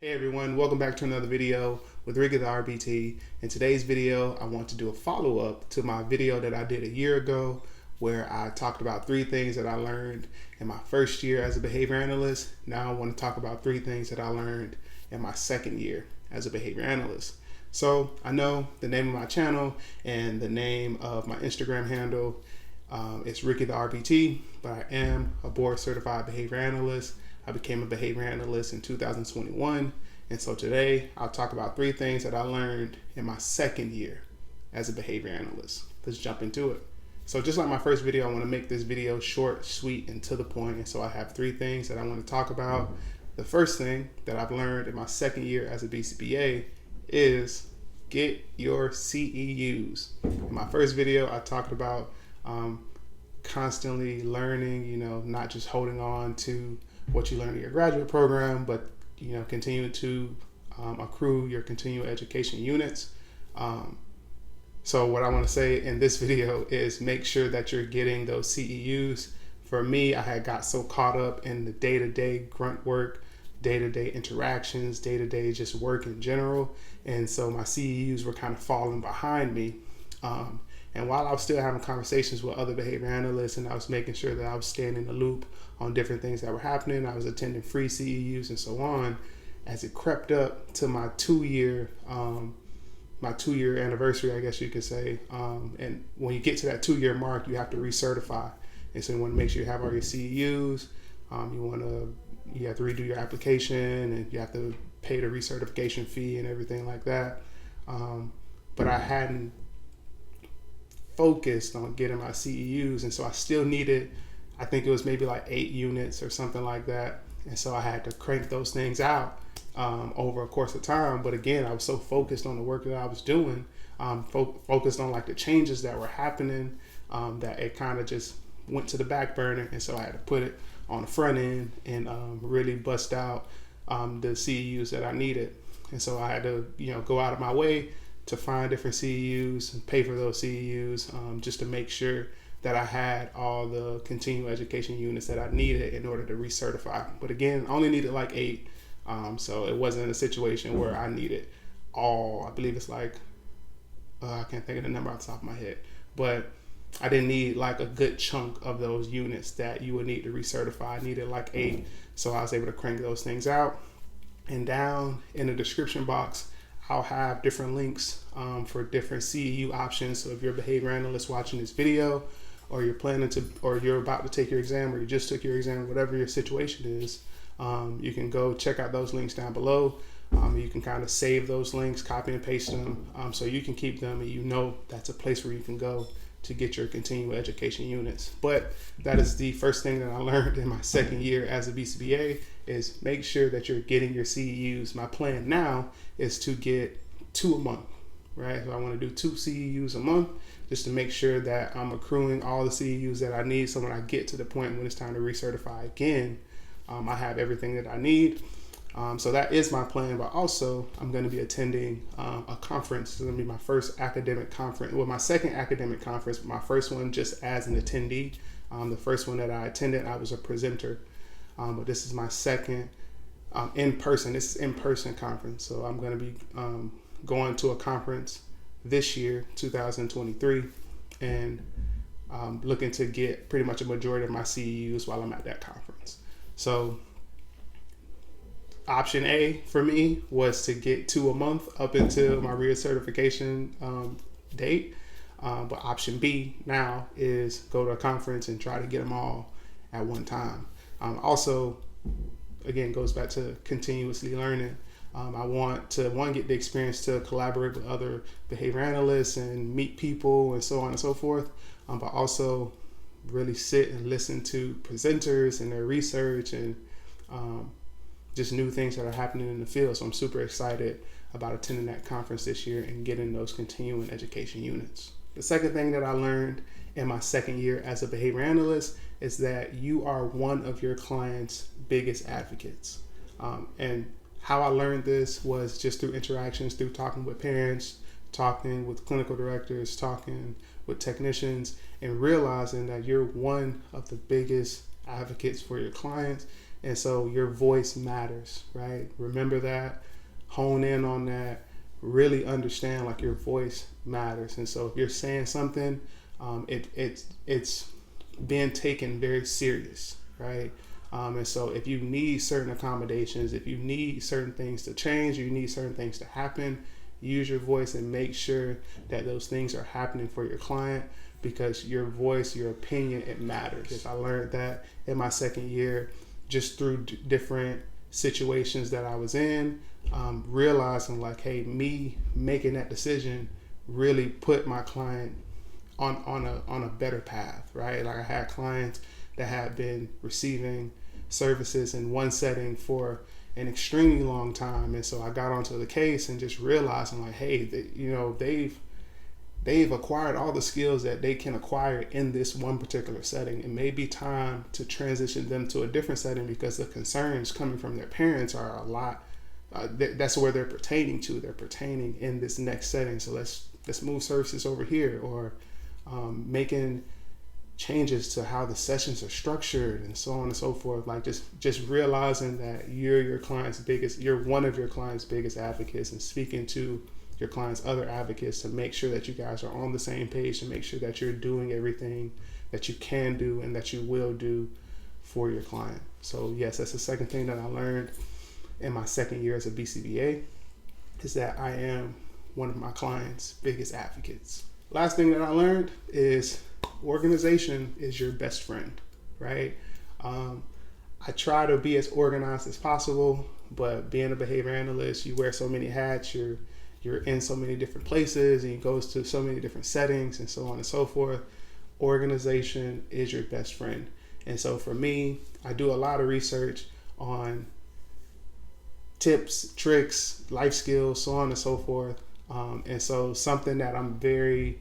Hey everyone, welcome back to another video with Ricky the RBT. In today's video, I want to do a follow-up to my video that I did a year ago where I talked about 3 things that I learned in my first year as a behavior analyst. Now I want to talk about 3 things that I learned in my second year as a behavior analyst. So I know the name of my channel and the name of my Instagram handle is Ricky the RBT, but I am a board certified behavior analyst. I became a behavior analyst in 2021. And so today I'll talk about 3 things that I learned in my second year as a behavior analyst. Let's jump into it. So just like my first video, I want to make this video short, sweet, and to the point. And so I have 3 things that I want to talk about. The first thing that I've learned in my second year as a BCBA is get your CEUs. In my first video, I talked about constantly learning, not just holding on to what you learned in your graduate program, but continue to accrue your continuing education units. So what I want to say in this video is make sure that you're getting those CEUs. For me, I had got so caught up in the day-to-day grunt work, day-to-day interactions, day-to-day just work in general, and so my CEUs were kind of falling behind me. And while I was still having conversations with other behavior analysts and I was making sure that I was staying in the loop on different things that were happening, I was attending free CEUs and so on, as it crept up to my 2-year anniversary, I guess you could say. And when you get to that 2-year mark, you have to recertify. And so you want to make sure you have all your CEUs. You have to redo your application and you have to pay the recertification fee and everything like that. But I hadn't focused on getting my CEUs, and so I still needed, I think it was maybe like 8 units or something like that, and so I had to crank those things out over a course of time. But again, I was so focused on the work that I was doing, focused on like the changes that were happening, that it kind of just went to the back burner, and so I had to put it on the front end and really bust out the CEUs that I needed. And so I had to go out of my way to find different CEUs and pay for those CEUs, just to make sure that I had all the continuing education units that I needed in order to recertify. But again, I only needed like 8. So it wasn't a situation where I needed all, I believe it's like, I can't think of the number off the top of my head, but I didn't need like a good chunk of those units that you would need to recertify. I needed like 8. So I was able to crank those things out. And down in the description box, I'll have different links for different CEU options. So if you're a behavior analyst watching this video, or you're planning to, or you're about to take your exam, or you just took your exam, whatever your situation is, you can go check out those links down below. You can kind of save those links, copy and paste them, so you can keep them and that's a place where you can go to get your continuing education units. But that is the first thing that I learned in my second year as a BCBA, is make sure that you're getting your CEUs. My plan now is to get 2 a month, right? So I want to do 2 CEUs a month just to make sure that I'm accruing all the CEUs that I need. So when I get to the point when it's time to recertify again, I have everything that I need. So that is my plan, but also I'm going to be attending a conference. It's going to be my first academic conference, well, my second academic conference, but my first one just as an attendee. The first one that I attended, I was a presenter, but this is my second in-person. This is in-person conference. So I'm going to be going to a conference this year, 2023, and looking to get pretty much a majority of my CEUs while I'm at that conference. So option A for me was to get 2 a month up until my recertification date. But option B now is go to a conference and try to get them all at one time. Also, again, goes back to continuously learning. I want to, get the experience to collaborate with other behavior analysts and meet people and so on and so forth. But also really sit and listen to presenters and their research and just new things that are happening in the field. So I'm super excited about attending that conference this year and getting those continuing education units. The second thing that I learned in my second year as a behavior analyst is that you are one of your client's biggest advocates. And how I learned this was just through interactions, through talking with parents, talking with clinical directors, talking with technicians, and realizing that you're one of the biggest advocates for your clients. And so your voice matters, right? Remember that, hone in on that, really understand like your voice matters. And so if you're saying something, it's being taken very serious, right? And so if you need certain accommodations, if you need certain things to change, you need certain things to happen, use your voice and make sure that those things are happening for your client, because your voice, your opinion, it matters. I learned that in my second year, just through different situations that I was in, realizing like, hey, me making that decision really put my client on a better path, right? Like I had clients that had been receiving services in one setting for an extremely long time, and so I got onto the case and just realizing like, hey, they've acquired all the skills that they can acquire in this one particular setting. It may be time to transition them to a different setting because the concerns coming from their parents are a lot. That's where they're pertaining to. They're pertaining in this next setting. So let's move services over here, or making changes to how the sessions are structured and so on and so forth. Like just realizing that you're one of your client's biggest advocates, and speaking to your client's other advocates to make sure that you guys are on the same page, to make sure that you're doing everything that you can do and that you will do for your client. So yes, that's the second thing that I learned in my second year as a BCBA, is that I am one of my client's biggest advocates. Last thing that I learned is organization is your best friend, right? I try to be as organized as possible, but being a behavior analyst, you wear so many hats, you're in so many different places, and you go to so many different settings and so on and so forth. Organization is your best friend. And so for me, I do a lot of research on tips, tricks, life skills, so on and so forth. And so something that I'm very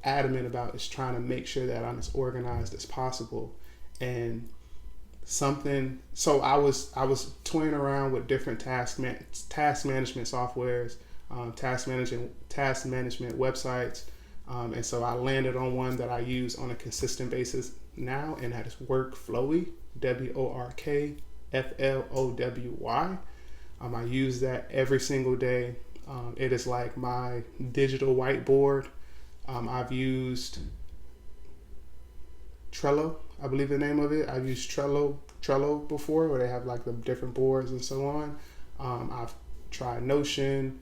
adamant about is trying to make sure that I'm as organized as possible. And so I was toying around with different task management softwares, task management websites, and so I landed on one that I use on a consistent basis now, and that is Workflowy, WORKFLOWY. I use that every single day. It is like my digital whiteboard. I've used Trello, I believe the name of it. I've used Trello before, where they have like the different boards and so on. I've tried Notion.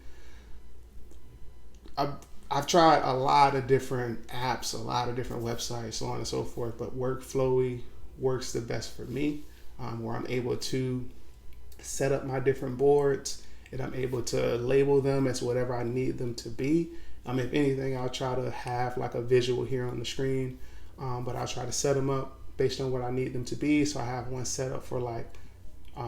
I've tried a lot of different apps, a lot of different websites, so on and so forth. But Workflowy works the best for me, where I'm able to set up my different boards, and I'm able to label them as whatever I need them to be. If anything, I'll try to have like a visual here on the screen, but I'll try to set them up based on what I need them to be. So I have one set up for like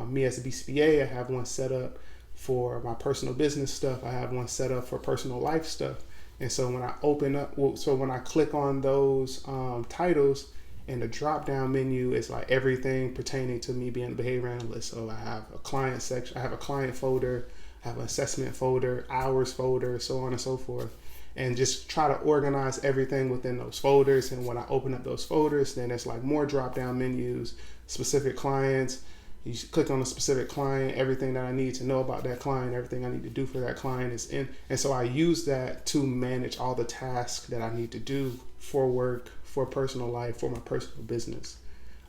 me as a BCBA. I have one set up for my personal business stuff. I have one set up for personal life stuff. And so when I when I click on those titles, in the drop down menu, it's like everything pertaining to me being a behavior analyst. So I have a client section, I have a client folder, I have an assessment folder, hours folder, so on and so forth. And just try to organize everything within those folders. And when I open up those folders, then it's like more drop down menus, specific clients. You click on a specific client, everything that I need to know about that client, everything I need to do for that client is in. And so I use that to manage all the tasks that I need to do for work, for personal life, for my personal business.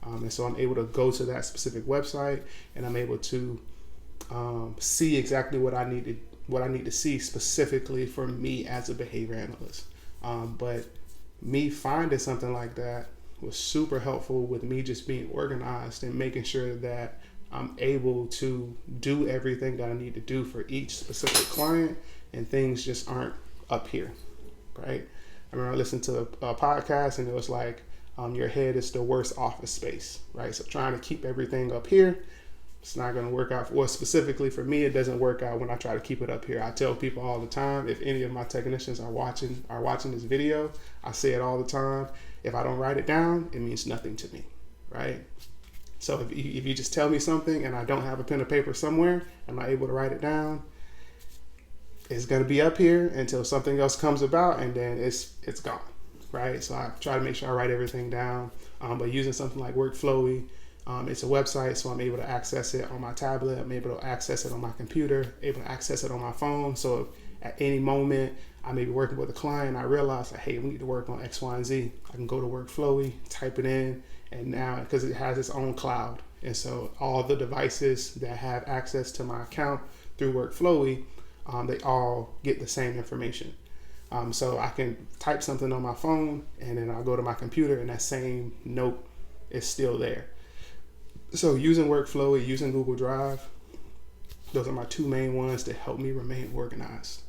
And so I'm able to go to that specific website, and I'm able to see exactly what I need to see specifically for me as a behavior analyst. But me finding something like that was super helpful with me just being organized and making sure that I'm able to do everything that I need to do for each specific client, and things just aren't up here, right? I remember I listened to a podcast, and it was like, your head is the worst office space, right? So trying to keep everything up here, it's not going to work out. Well, specifically for me, it doesn't work out when I try to keep it up here. I tell people all the time, if any of my technicians are watching this video, I say it all the time. If I don't write it down, it means nothing to me, right? So if you just tell me something and I don't have a pen or paper somewhere, I'm not able to write it down, it's going to be up here until something else comes about, and then it's gone, right? So I try to make sure I write everything down. But using something like Workflowy, It's a website, so I'm able to access it on my tablet. I'm able to access it on my computer, able to access it on my phone. So at any moment I may be working with a client, I realize like, hey, we need to work on X, Y, and Z. I can go to Workflowy, type it in, and now because it has its own cloud, and so all the devices that have access to my account through Workflowy, they all get the same information. So I can type something on my phone, and then I'll go to my computer, and that same note is still there. So using Workflowy, using Google Drive, those are my two main ones to help me remain organized.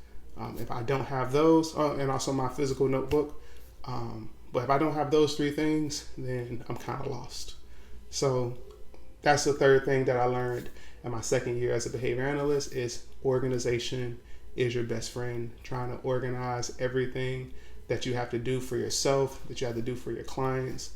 If I don't have those, and also my physical notebook, but if I don't have those three things, then I'm kind of lost. So that's the third thing that I learned in my second year as a behavior analyst is organization is your best friend. Trying to organize everything that you have to do for yourself, that you have to do for your clients.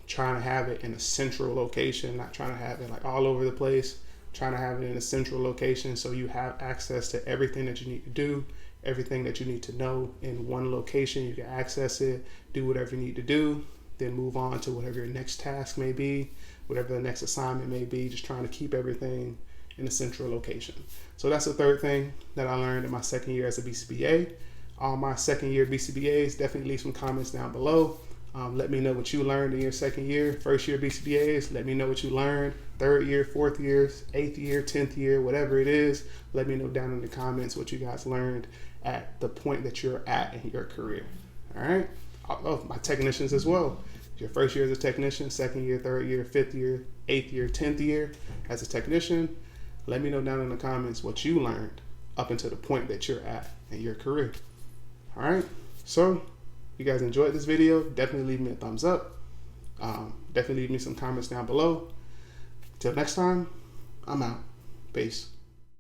Trying to have it in a central location, not trying to have it like all over the place. Trying to have it in a central location so you have access to everything that you need to do, everything that you need to know in one location. You can access it, do whatever you need to do, then move on to whatever your next task may be, whatever the next assignment may be, just trying to keep everything in a central location. So that's the third thing that I learned in my second year as a BCBA. All my second year BCBAs, definitely leave some comments down below. Let me know what you learned in your second year. First year BCBAs, let me know what you learned. Third year, fourth year, 8th year, 10th year, whatever it is, let me know down in the comments what you guys learned at the point that you're at in your career. All right. Oh, my technicians as well. Your first year as a technician, second year, third year, 5th year, 8th year, 10th year as a technician, let me know down in the comments what you learned up until the point that you're at in your career. All right. So if you guys enjoyed this video, definitely leave me a thumbs up. Definitely leave me some comments down below. Till next time, I'm out. Peace.